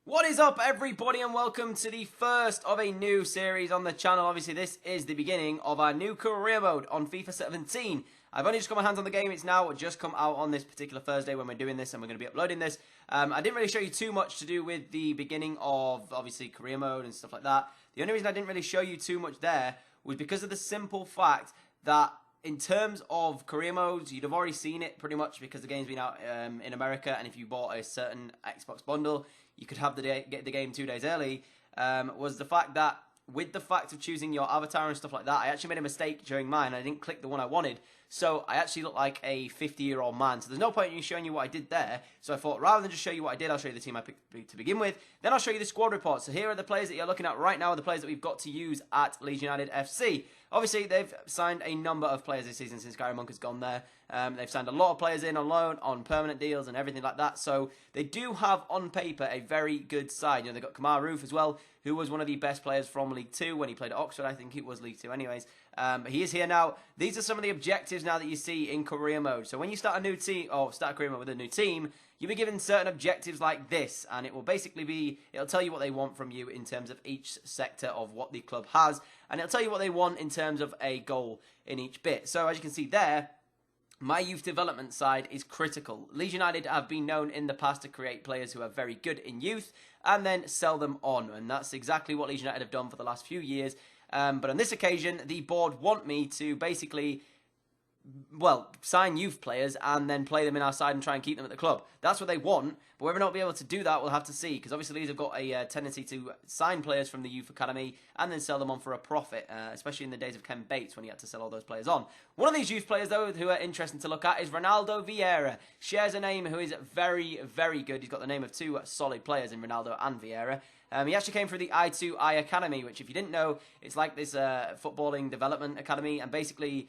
What is up, everybody, and welcome to the first of a new series on the channel. Obviously, this is the beginning of our new career mode on FIFA 17. I've only just got my hands on the game. It's now just come out on this particular Thursday when we're doing this, and we're going to be uploading this. I didn't really show you too much to do with the beginning of, obviously, career mode and stuff like that. The only reason I didn't really show you too much there was because of the simple fact that in terms of career modes, you'd have already seen it pretty much because the game's been out in America, and if you bought a certain Xbox bundle, you could have get the game 2 days early, was the fact that with the fact of choosing your avatar and stuff like that, I actually made a mistake during mine. I didn't click the one I wanted, so I actually look like a 50-year-old man. So there's no point in showing you what I did there. So I thought, rather than just show you what I did, I'll show you the team I picked to begin with. Then I'll show you the squad report. So here are the players that you're looking at right now, the players that we've got to use at Leeds United FC. Obviously, they've signed a number of players this season since Gary Monk has gone there. They've signed a lot of players in on loan, on permanent deals, and everything like that. So they do have, on paper, a very good side. You know, they've got Kamar Roof as well, who was one of the best players from League 2 when he played at Oxford. I think it was League 2 anyways. But he is here now. These are some of the objectives now that you see in career mode. So when you start a new team, or start a career mode with a new team, you'll be given certain objectives like this, and it will basically be, it'll tell you what they want from you in terms of each sector of what the club has, and it'll tell you what they want in terms of a goal in each bit. So as you can see there, my youth development side is critical. Leeds United have been known in the past to create players who are very good in youth and then sell them on, and that's exactly what Leeds United have done for the last few years. But on this occasion, the board want me to basically, well, sign youth players and then play them in our side and try and keep them at the club. That's what they want, but whether or not we'll be able to do that, we'll have to see, because obviously Leeds have got a tendency to sign players from the youth academy and then sell them on for a profit, especially in the days of Ken Bates when he had to sell all those players on. One of these youth players, though, who are interesting to look at is Ronaldo Vieira. Shares a name who is very, very good. He's got the name of two solid players in Ronaldo and Vieira. He actually came through the I2I Academy, which, if you didn't know, it's like this footballing development academy, and basically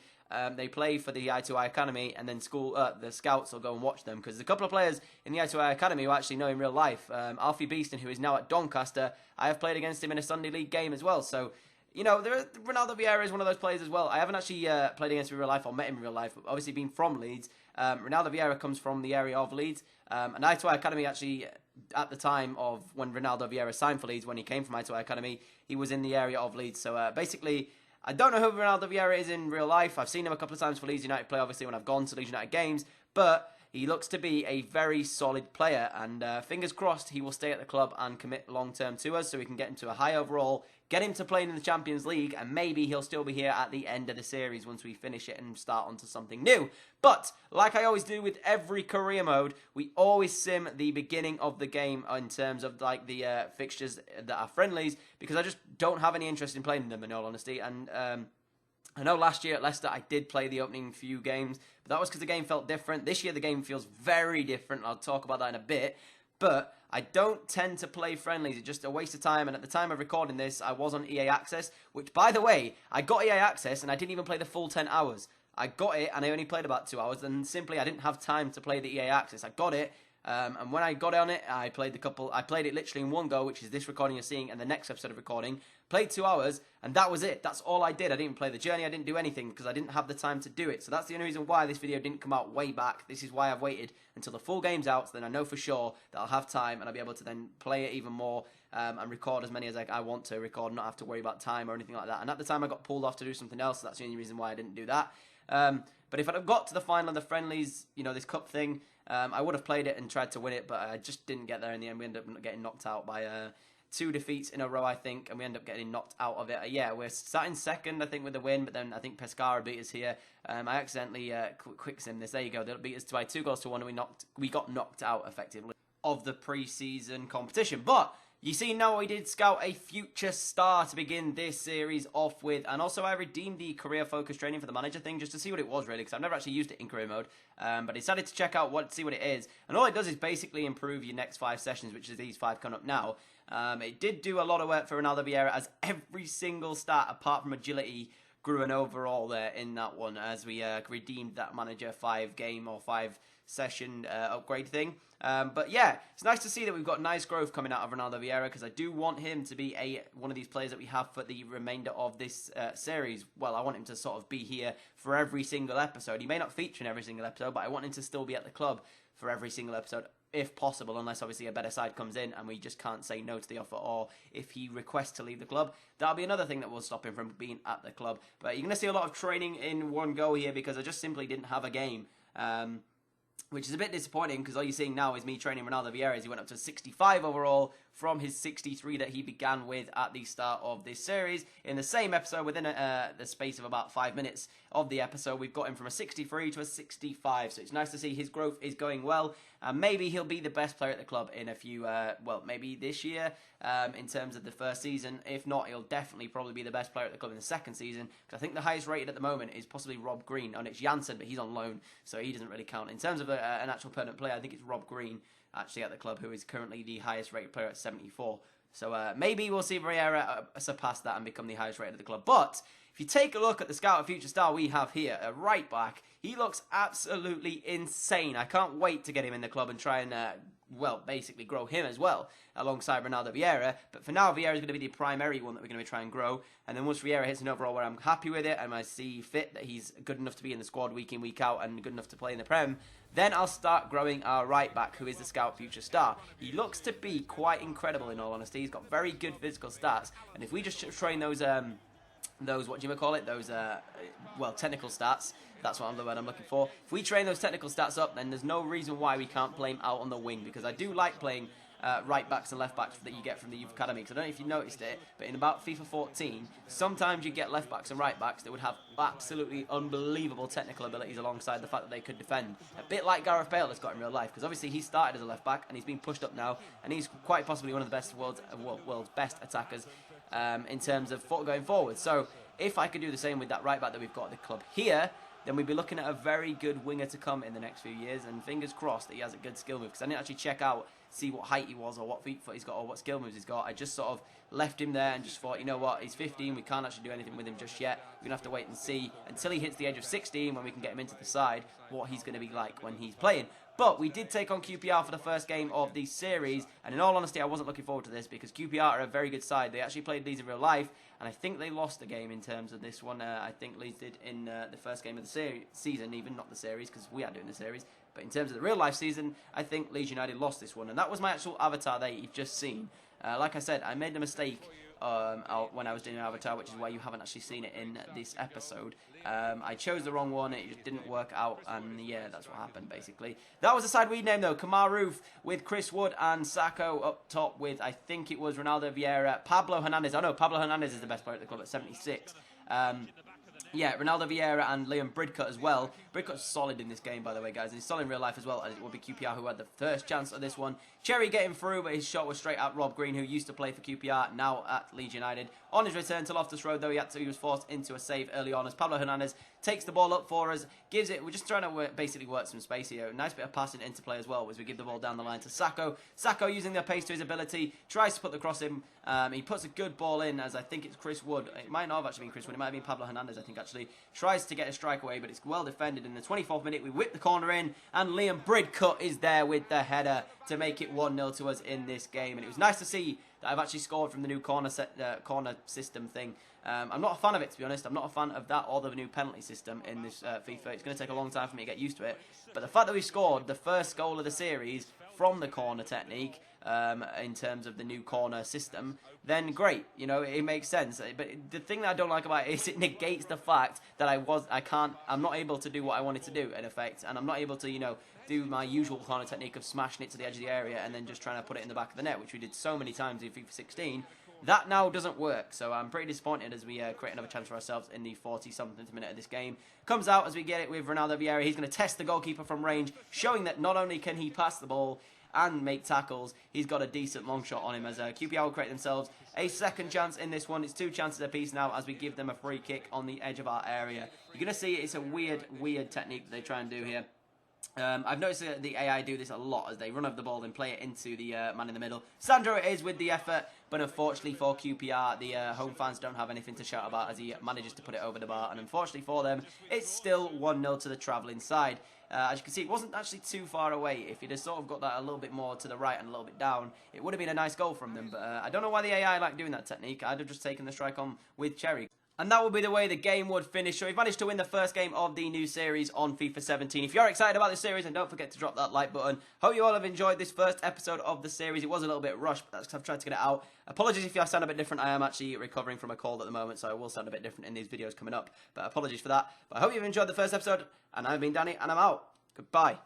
they play for the I2I Academy, and then the scouts will go and watch them, because there's a couple of players in the I2I Academy who actually know in real life. Alfie Beeston, who is now at Doncaster, I have played against him in a Sunday League game as well, so you know, Ronaldo Vieira is one of those players as well. I haven't actually played against him in real life or met him in real life, but obviously being from Leeds, Ronaldo Vieira comes from the area of Leeds. And I2I Academy actually, at the time of when Ronaldo Vieira signed for Leeds, when he came from I2I Academy, he was in the area of Leeds. So basically, I don't know who Ronaldo Vieira is in real life. I've seen him a couple of times for Leeds United play, obviously, when I've gone to Leeds United games, but he looks to be a very solid player, and fingers crossed he will stay at the club and commit long-term to us so we can get him to a high overall, get him to play in the Champions League, and maybe he'll still be here at the end of the series once we finish it and start onto something new. But, like I always do with every career mode, we always sim the beginning of the game in terms of like the fixtures that are friendlies, because I just don't have any interest in playing them, in all honesty, and I know last year at Leicester I did play the opening few games, but that was because the game felt different. This year the game feels very different. I'll talk about that in a bit. But I don't tend to play friendlies. It's just a waste of time. And at the time of recording this, I was on EA Access, which, by the way, I got EA Access and I didn't even play the full 10 hours. I got it and I only played about 2 hours, and simply I didn't have time to play the EA Access. I got it. And when I got on it, I played it literally in one go, which is this recording you're seeing, and the next episode of recording. Played 2 hours, and that was it. That's all I did. I didn't play the journey. I didn't do anything because I didn't have the time to do it. So that's the only reason why this video didn't come out way back. This is why I've waited until the full game's out, so then I know for sure that I'll have time and I'll be able to then play it even more and record as many as I want to record, not have to worry about time or anything like that. And at the time I got pulled off to do something else, so that's the only reason why I didn't do that. But if I'd have got to the final of the friendlies, you know, this cup thing, I would have played it and tried to win it, but I just didn't get there in the end. We ended up getting knocked out by 2 defeats in a row, I think, and we end up getting knocked out of it. Yeah, we're starting second, I think, with the win, but then I think Pescara beat us here. I accidentally quick sim this. There you go. They beat us by 2-1, and we got knocked out, effectively, of the pre-season competition. But you see now we did scout a future star to begin this series off with, and also I redeemed the career focus training for the manager thing just to see what it was, really, because I've never actually used it in career mode, but I decided to check out see what it is, and all it does is basically improve your next 5 sessions, which is these 5 coming up now. It did do a lot of work for Ronaldo Vieira, as every single stat apart from agility grew an overall there in that one, as we redeemed that manager 5-game or 5-session upgrade thing. But yeah, it's nice to see that we've got nice growth coming out of Ronaldo Vieira, because I do want him to be one of these players that we have for the remainder of this series. Well, I want him to sort of be here for every single episode. He may not feature in every single episode, but I want him to still be at the club for every single episode if possible, unless obviously a better side comes in and we just can't say no to the offer, or if he requests to leave the club, that'll be another thing that will stop him from being at the club. But you're going to see a lot of training in one go here because I just simply didn't have a game. Which is a bit disappointing because all you're seeing now is me training Ronaldo Vieira as he went up to 65 overall from his 63 that he began with at the start of this series. In the same episode, within the space of about 5 minutes of the episode, we've got him from a 63 to a 65. So it's nice to see his growth is going well. And maybe he'll be the best player at the club in a few, well, maybe this year in terms of the first season. If not, he'll definitely probably be the best player at the club in the second season. Because I think the highest rated at the moment is possibly Rob Green. Oh, it's Janssen, but he's on loan, so he doesn't really count. In terms of an actual permanent player, I think it's Rob Green actually at the club, who is currently the highest rated player at 74. So maybe we'll see Vieira surpass that and become the highest rated at the club. But if you take a look at the Scout of Future Star we have here, a right back, he looks absolutely insane. I can't wait to get him in the club and try and, well, basically grow him as well, alongside Ronaldo Vieira. But for now, Vieira is going to be the primary one that we're going to try and grow. And then once Vieira hits an overall where I'm happy with it and I see fit that he's good enough to be in the squad week in, week out and good enough to play in the Prem, then I'll start growing our right back, who is the Scout Future Star. He looks to be quite incredible, in all honesty. He's got very good physical stats. And if we just train those what do you call it? Those, well, technical stats. That's what the word I'm looking for. If we train those technical stats up, then there's no reason why we can't play him out on the wing, because I do like playing right backs and left backs that you get from the youth academy. Because I don't know if you noticed it, but in about FIFA 14, sometimes you get left backs and right backs that would have absolutely unbelievable technical abilities alongside the fact that they could defend. A bit like Gareth Bale has got in real life, because obviously he started as a left back and he's been pushed up now, and he's quite possibly one of the best world's best attackers in terms of going forward. So if I could do the same with that right back that we've got at the club here, then we'd be looking at a very good winger to come in the next few years, and fingers crossed that he has a good skill move, because I didn't actually check out, see what height he was or what feet foot he's got or what skill moves he's got. I just sort of left him there and just thought, you know what, he's 15, we can't actually do anything with him just yet. We're going to have to wait and see until he hits the age of 16 when we can get him into the side, what he's going to be like when he's playing. But we did take on QPR for the first game of the series, and in all honesty, I wasn't looking forward to this because QPR are a very good side. They actually played Leeds in real life, and I think they lost the game in terms of this one. I think Leeds did in the first game of the season, even not the series, because we are doing the series. But in terms of the real life season, I think Leeds United lost this one, and that was my actual avatar that you've just seen. Like I said, I made a mistake when I was doing an avatar, which is why you haven't actually seen it in this episode. I chose the wrong one, it just didn't work out, and yeah, that's what happened basically. That was the side we named though, Kamaru with Chris Wood and Sacco up top with, I think it was Ronaldo Vieira, Pablo Hernandez. Oh no, Pablo Hernandez is the best player at the club at 76. Yeah, Ronaldo Vieira and Liam Bridcut as well. Bridcut's solid in this game, by the way, guys. And he's solid in real life as well, as it will be QPR who had the first chance of this one. Cherry getting through, but his shot was straight at Rob Green, who used to play for QPR, now at Leeds United. On his return to Loftus Road, though, he was forced into a save early on as Pablo Hernandez takes the ball up for us, gives it. We're just trying to basically work some space here. Nice bit of passing into play as well, as we give the ball down the line to Sacco. Sacco, using the pace to his ability, tries to put the cross in. He puts a good ball in, as I think it's Chris Wood. It might not have actually been Chris Wood. It might have been Pablo Hernandez, I think, actually. Tries to get a strike away, but it's well defended. In the 24th minute, we whip the corner in, and Liam Bridcut is there with the header to make it 1-0 to us in this game. And it was nice to see that I've actually scored from the new corner system thing. I'm not a fan of it, to be honest. I'm not a fan of that or the new penalty system in this FIFA. It's going to take a long time for me to get used to it. But the fact that we scored the first goal of the series from the corner technique, in terms of the new corner system, then great, you know, it makes sense. But the thing that I don't like about it is it negates the fact that I'm not able to do what I wanted to do in effect, and I'm not able to, you know, do my usual corner technique of smashing it to the edge of the area and then just trying to put it in the back of the net, which we did so many times in FIFA 16. That now doesn't work, so I'm pretty disappointed as we create another chance for ourselves in the 40-something minute of this game. Comes out as we get it with Ronaldo Vieira. He's going to test the goalkeeper from range, showing that not only can he pass the ball and make tackles, he's got a decent long shot on him, as QPR will create themselves a second chance in this one. It's 2 chances apiece now as we give them a free kick on the edge of our area. You're going to see it's a weird technique that they try and do here. I've noticed that the AI do this a lot as they run over the ball and play it into the man in the middle. Sandro it is with the effort, but unfortunately for QPR, the home fans don't have anything to shout about as he manages to put it over the bar. And unfortunately for them, it's still 1-0 to the travelling side. As you can see, it wasn't actually too far away. If you'd have sort of got that a little bit more to the right and a little bit down, it would have been a nice goal from them. But I don't know why the AI like doing that technique. I'd have just taken the strike on with Cherry. And that would be the way the game would finish. So we've managed to win the first game of the new series on FIFA 17. If you're excited about this series, then don't forget to drop that like button. Hope you all have enjoyed this first episode of the series. It was a little bit rushed, but that's because I've tried to get it out. Apologies if I sound a bit different. I am actually recovering from a cold at the moment, so I will sound a bit different in these videos coming up. But apologies for that. But I hope you've enjoyed the first episode. And I've been Danny, and I'm out. Goodbye.